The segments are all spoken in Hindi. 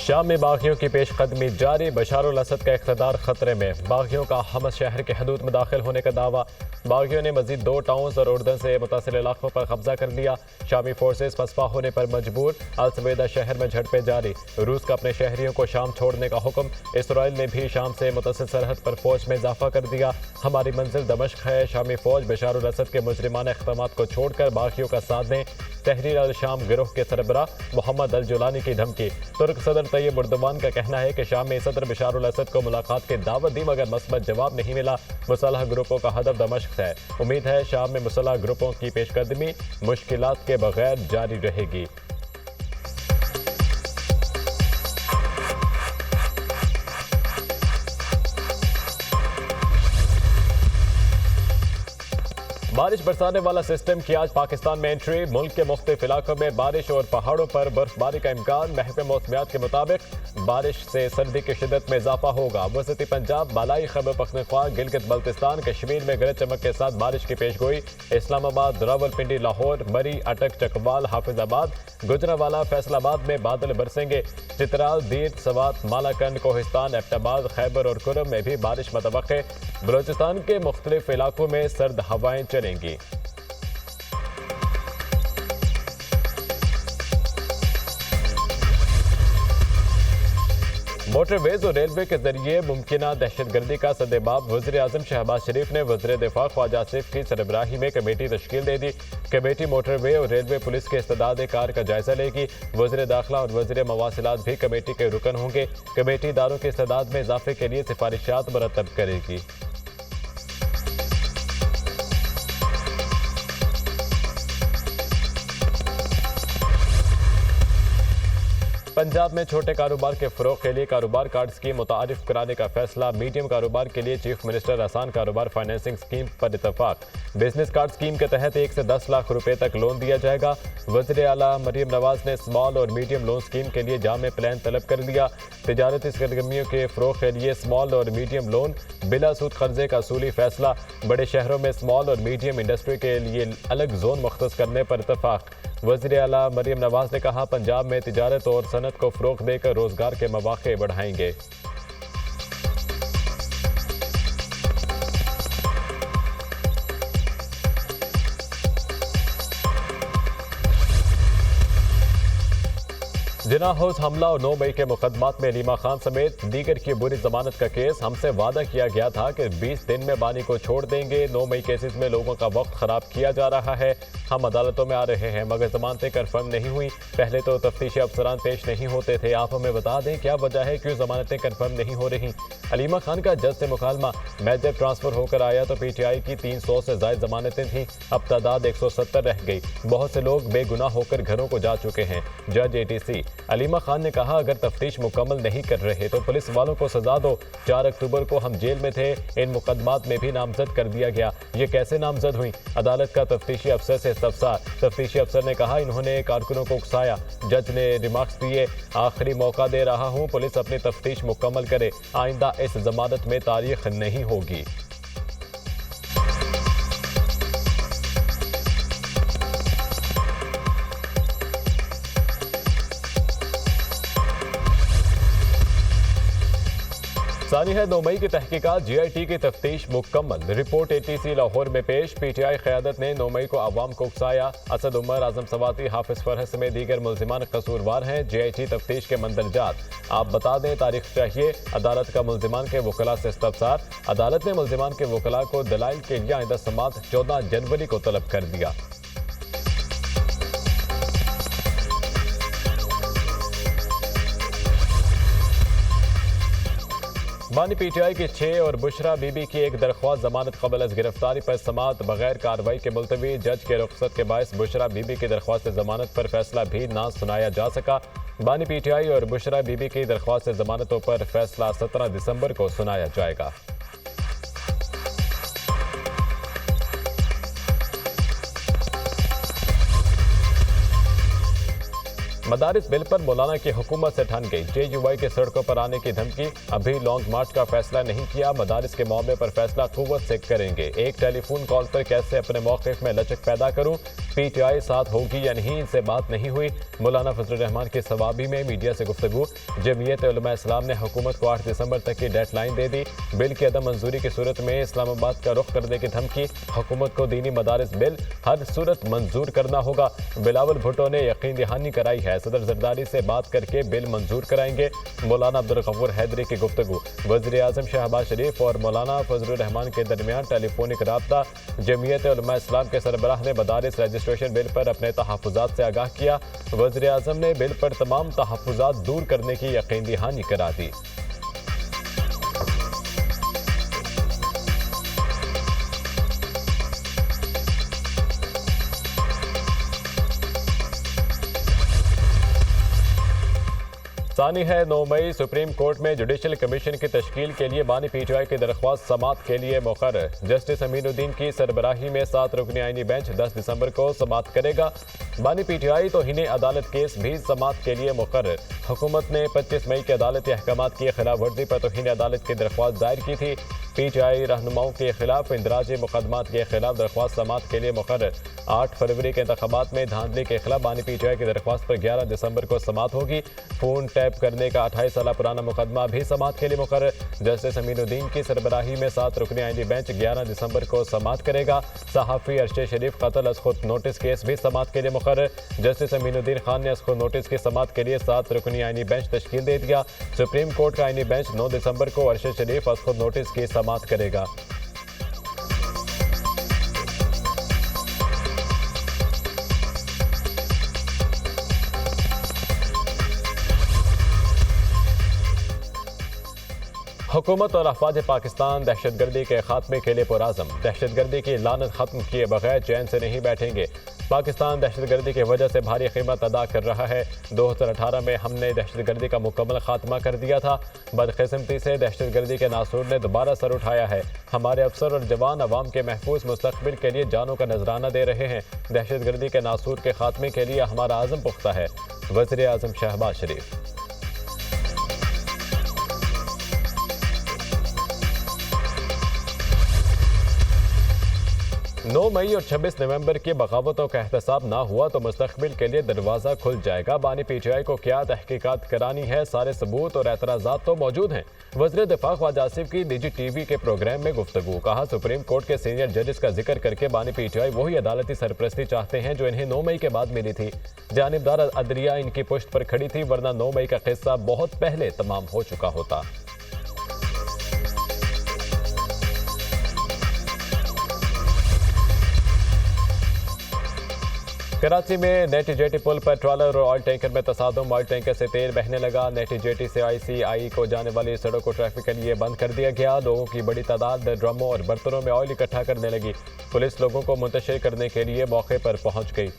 शाम में बागियों की पेशकदमी जारी, बशार अल असद का इक़्तिदार खतरे में। बागियों का हमस शहर के हदूद में दाखिल होने का दावा। बागियों ने मजीद 2 टाउन्स और उर्दन से मुतासिर इलाकों पर कब्जा कर लिया। शामी फोर्सेस पसपा होने पर मजबूर, अल सवेदा शहर में झड़पें जारी। रूस का अपने शहरियों को शाम छोड़ने का हुक्म। इसराइल ने भी शाम से मुतसिल सरहद पर फौज में इजाफा कर दिया। हमारी मंजिल दमश्क है, शामी फौज बशार अल असद के मुजरिमाना इक़दामात को छोड़कर बागियों का साथ दें। तहरीर अल शाम गिरोह के सरबराह मोहम्मद अल जुलानी की धमकी। तुर्क सदर तैयब उर्दवान का कहना है कि शाम में सदर बशार अल असद को मुलाकात की दावत दी मगर मस्बत जवाब नहीं मिला। मुसल्ह ग्रुपों का हदफ दमश्क है। उम्मीद है शाम में मुसल्ह ग्रुपों की पेशकदमी मुश्किलात के बगैर जारी रहेगी। बारिश बरसाने वाला सिस्टम की आज पाकिस्तान में एंट्री। मुल्क के मुख्तलिफ इलाकों में बारिश और बर्फबारी पर बर्फबारी का इम्कान। महकमे मौसमियात के मुताबिक बारिश से सर्दी की शिदत में इजाफा होगा। वसती पंजाब, बालाई खैबर पख्तूनख्वा, गिलगित बल्तिस्तान, कश्मीर में गरज चमक के साथ बारिश की पेशगोई। इस्लामाबाद, रावलपिंडी, लाहौर, मरी, अटक, चकवाल, हाफिजाबाद, गुजरावाला, फैसलाबाद में बादल बरसेंगे। चित्राल, दीन, सवात, मालाकंड, कोहिस्तान, एबटाबाद, खैबर और कुरम में भी बारिश मुतवक्के। बलोचिस्तान के मुख्तलिफ इलाकों में सर्द हवाएं चलेंगी। मोटरवेज और रेलवे के जरिए मुमकिना दहशतगर्दी का सद्देबाब। वज़ीर-ए-आज़म शहबाज शरीफ ने वज़ीर दिफा ख्वाजा आसिफ की सरबराही में कमेटी तश्कील दे दी। कमेटी मोटरवे और रेलवे पुलिस के इस्तेदाद कार का जायजा लेगी। वज़ीर दाखिला और वज़ीर मवासिलात भी कमेटी के रुकन होंगे। कमेटी इदारों के इस्तेदाद में इजाफे के लिए सिफारिशात मुरतब करेगी। पंजाब में छोटे कारोबार के फ़रोग़ के लिए कारोबार कार्ड स्कीम मुतारिफ कराने का फैसला। मीडियम कारोबार के लिए चीफ मिनिस्टर आसान कारोबार फाइनेंसिंग स्कीम पर इतफाक। बिजनेस कार्ड स्कीम के तहत 1 से 10 लाख रुपए तक लोन दिया जाएगा। वज़ीर आला मरियम नवाज ने स्मॉल और मीडियम लोन स्कीम के लिए जामे प्लान तलब कर दिया। तिजारती सरगर्मियों के फ़रोग़ के लिए स्मॉल और मीडियम लोन बिला सूद कर्जे का असूली फैसला। बड़े शहरों में स्मॉल और मीडियम इंडस्ट्री के लिए अलग जोन मख्तस करने पर इतफाक। वज़ीर आला मरियम नवाज ने कहा, पंजाब में तिजारत और सनत को फ़रोग़ देकर रोज़गार के मौक़े बढ़ाएंगे। जिना हाउस हमला और 9 मई के मुकदमात में अलीमा खान समेत दीगर की बुरी जमानत का केस। हमसे वादा किया गया था कि 20 दिन में बानी को छोड़ देंगे। 9 मई केसेस में लोगों का वक्त खराब किया जा रहा है। हम अदालतों में आ रहे हैं मगर जमानतें कन्फर्म नहीं हुई। पहले तो तफ्तीशी अफसरान पेश नहीं होते थे। आप हमें बता दें क्या वजह है, क्यों जमानतें कन्फर्म नहीं हो रही। अलीमा खान का जज से मुकालमा। मैं जब ट्रांसफर होकर आया तो PTI की 300 से ज्यादा जमानतें थीं, अब तादाद 170 रह गई। बहुत से लोग बेगुनाह होकर घरों को जा चुके हैं। जज ATC अलीमा खान ने कहा, अगर तफ्तीश मुकम्मल नहीं कर रहे तो पुलिस वालों को सजा दो। 4 अक्टूबर को हम जेल में थे, इन मुकदमात में भी नामजद कर दिया गया। ये कैसे नामजद हुई? अदालत का तफ्तीशी अफसर से इस्तफसार। तफ्तीशी अफसर ने कहा, इन्होंने कारकुनों को उकसाया। जज ने रिमार्क्स दिए, आखिरी मौका दे रहा हूं, पुलिस अपनी तफ्तीश मुकम्मल करे। आइंदा इस जमानत में तारीख नहीं होगी। सानी है 9 मई की तहकीकात। GIT की तफ्तीश मुकम्मल। रिपोर्ट ATC लाहौर में पेश। PTI क़यादत ने 9 मई को आवाम को उकसाया। असद उमर, आजम सवाती, हाफिज फरहत समेत दीगर मुल्जिमान कसूरवार हैं। GIT तफ्तीश के मंदरजात आप बता दें, तारीख चाहिए। अदालत का मुल्जिमान के वकला से इस्तफसार। अदालत ने मुल्जिमान के वकला को दलाइल के लिए आइंदा समाअत 14 जनवरी को तलब कर दिया। बानी PTI की 6 और बुशरा बीबी की एक दरख्वास्त जमानत कबल अज गिरफ्तारी पर समाअत बगैर कार्रवाई के मुलतवी। जज के रुख्सत के बायस बुशरा बीबी की दरख्वास्त जमानत पर फैसला भी ना सुनाया जा सका। बानी PTI और बुशरा बीबी की दरख्वास्त जमानतों पर फैसला 17 दिसंबर को सुनाया जाएगा। मदारिस बिल पर मौलाना की हुकूमत से ठन गई। JUI के सड़कों पर आने की धमकी। अभी लॉन्ग मार्च का फैसला नहीं किया। मदारिस के मामले पर फैसला कुव्वत से करेंगे। एक टेलीफोन कॉल पर कैसे अपने मौक़िफ़ में लचक पैदा करूं। PTI साथ होगी या नहीं, इनसे बात नहीं हुई। मौलाना फजलुर रहमान के सवाबी में मीडिया से गुफ्तगू। जमीयत उलमा इस्लाम ने हुकूमत को 8 दिसंबर तक की डेडलाइन दे दी। बिल की अदम मंजूरी की सूरत में इस्लामाबाद का रुख करने की धमकी। हुकूमत को दीनी मदारिस बिल हर सूरत मंजूर करना होगा। बिलावल भुट्टो ने यकीन दहानी कराई है, सदर जरदारी से बात करके बिल मंजूर कराएंगे। मौलाना अब्दुल गफूर हैदरी की गुफ्तगू। वज़ीर आज़म शहबाज शरीफ और मौलाना फजलुर रहमान के दरमियान टेलीफोनिक राब्ता। जमीयत उलमा इस्लाम के सरबराह ने मदारिस रजिस्ट्रेशन बिल पर अपने तहफ़्फ़ुज़ात से आगाह किया। वज़ीर आज़म ने बिल पर तमाम तहफ़्फ़ुज़ात दूर करने की यकीन दहानी करा दी। सानी है 9 मई। सुप्रीम कोर्ट में जुडिशल कमीशन की तश्कील के लिए बानी PTI की दरख्वास्त समात के लिए मुकर्रर। जस्टिस अमीनुद्दीन की सरबराही में 7 रुकनी आईनी बेंच 10 दिसंबर को समात करेगा। बानी PTI तौहीन अदालत केस भी समात के लिए मुकर्रर। हुकूमत ने 25 मई के अदालती अहकामात की खिलाफ वर्जी पर तौहीन अदालत की दरख्वास्त दायर की थी। PTI रहनुमाओं के खिलाफ इंदराजी मुकदमात के खिलाफ दरख्वास्त समात के लिए मुकर्रर। 8 फरवरी के इंतखाबात में धांधली के खिलाफ बानी PTI की दरख्वास्त पर 11 दिसंबर को समात होगी। फोन टैप करने का 28 साल पुराना मुकदमा भी समात के लिए मुकर्रर। जस्टिस अमीनुद्दीन की सरबराही में 7 रुकनी आईनी बेंच 11 दिसंबर को समात करेगा। सहाफ़ी अरशद शरीफ कत्ल अज़ खुद नोटिस केस भी समात के लिए मुकर्रर। जस्टिस अमीनुद्दीन खान ने अज़ खुद नोटिस की समात के लिए 7 रुकनी आईनी बेंच तश्कील दे दिया। सुप्रीम कोर्ट का आईनी बेंच 9 दिसंबर को अरशद शरीफ अज़ खुद नोटिस की समात करेगा। हुकूमत और अफवाज पाकिस्तान दहशतगर्दी के खात्मे के लिए पुराज़म। दहशतगर्दी की लानत खत्म किए बगैर चैन से नहीं बैठेंगे। पाकिस्तान दहशतगर्दी की वजह से भारी कीमत अदा कर रहा है। 2018 में हमने दहशतगर्दी का मुकम्मल खात्मा कर दिया था। बदकिस्मती से दहशतगर्दी के नासूर ने दोबारा सर उठाया है। हमारे अफसर और जवान अवाम के महफूज मुस्तकबिल के लिए जानों का नजराना दे रहे हैं। दहशतगर्दी के नासूर के खात्मे के लिए हमारा आज़म पुख्ता है। वज़ीर आज़म शहबाज शरीफ। 9 मई और 26 नवंबर की बगावतों का एहतसाब ना हुआ तो मुस्तकबिल के लिए दरवाज़ा खुल जाएगा। बानी PTI को क्या तहकीकात करानी है, सारे सबूत और एतराज़ात तो मौजूद हैं। वज़ीर दिफ़ा ख्वाजा आसिफ की निजी TV के प्रोग्राम में गुफ्तगू। कहा, सुप्रीम कोर्ट के सीनियर जजेस का जिक्र करके बानी PTI वही अदालती सरपरस्ती चाहते हैं जो इन्हें 9 मई के बाद मिली थी। जानिबदार अदलिया इनकी पुश्त पर खड़ी थी, वरना 9 मई का किस्सा बहुत पहले तमाम हो चुका होता। कराची में नेटी जेटी पुल पर ट्रॉलर और ऑयल टैंकर में तसादुम। ऑयल टैंकर से तेल बहने लगा। नेटी जेटी से ICI को जाने वाली सड़क को ट्रैफिक के लिए बंद कर दिया गया। लोगों की बड़ी तादाद ड्रमों और बर्तनों में ऑयल इकट्ठा करने लगी। पुलिस लोगों को मुंतशिर करने के लिए मौके पर पहुंच गई।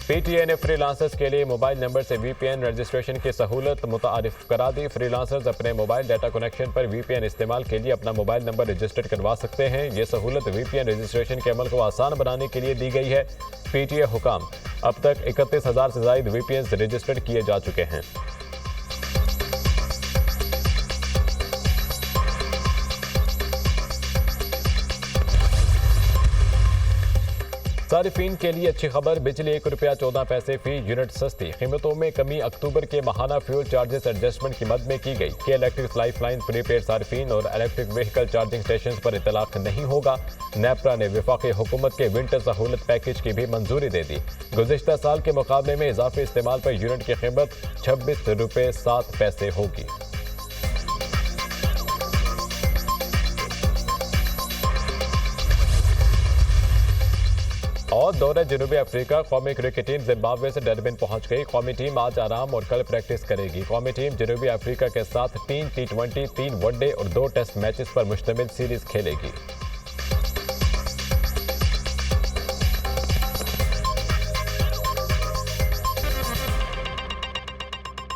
PTA ने फ्रीलांसर्स के लिए मोबाइल नंबर से VPN रजिस्ट्रेशन की सहूलत मुतारिफ करा दी। फ्रीलांसर्स अपने मोबाइल डाटा कनेक्शन पर VPN इस्तेमाल के लिए अपना मोबाइल नंबर रजिस्टर्ड करवा सकते हैं। ये सहूलत VPN रजिस्ट्रेशन के अमल को आसान बनाने के लिए दी गई है। PTA हुकाम, अब तक 31,000 से ज़ायद VPNs रजिस्टर्ड किए जा चुके हैं। सारिफीन के लिए अच्छी खबर, बिजली ₹1.14 फी यूनिट सस्ती। कीमतों में कमी। अक्टूबर के माहाना फ्यूल चार्जेस एडजस्टमेंट की मद में की गई। के इलेक्ट्रिक लाइफलाइन प्रीपेड सारिफीन और इलेक्ट्रिक व्हीकल चार्जिंग स्टेशन पर इतलाक नहीं होगा। नेपरा ने वफाकी हुकूमत के विंटर सहूलत पैकेज की भी मंजूरी दे दी। गुज़िश्ता साल के मुकाबले में इजाफी इस्तेमाल पर यूनिट की कीमत ₹26.07 होगी। और दौरे जनूबी अफ्रीका। कौमी क्रिकेट टीम जिम्बाब्वे से डरबिन पहुंच गई। कौमी टीम आज आराम और कल प्रैक्टिस करेगी। कौमी टीम जनूबी अफ्रीका के साथ 3 T20, 3 वनडे और 2 टेस्ट मैचेस पर मुश्तमिल सीरीज खेलेगी।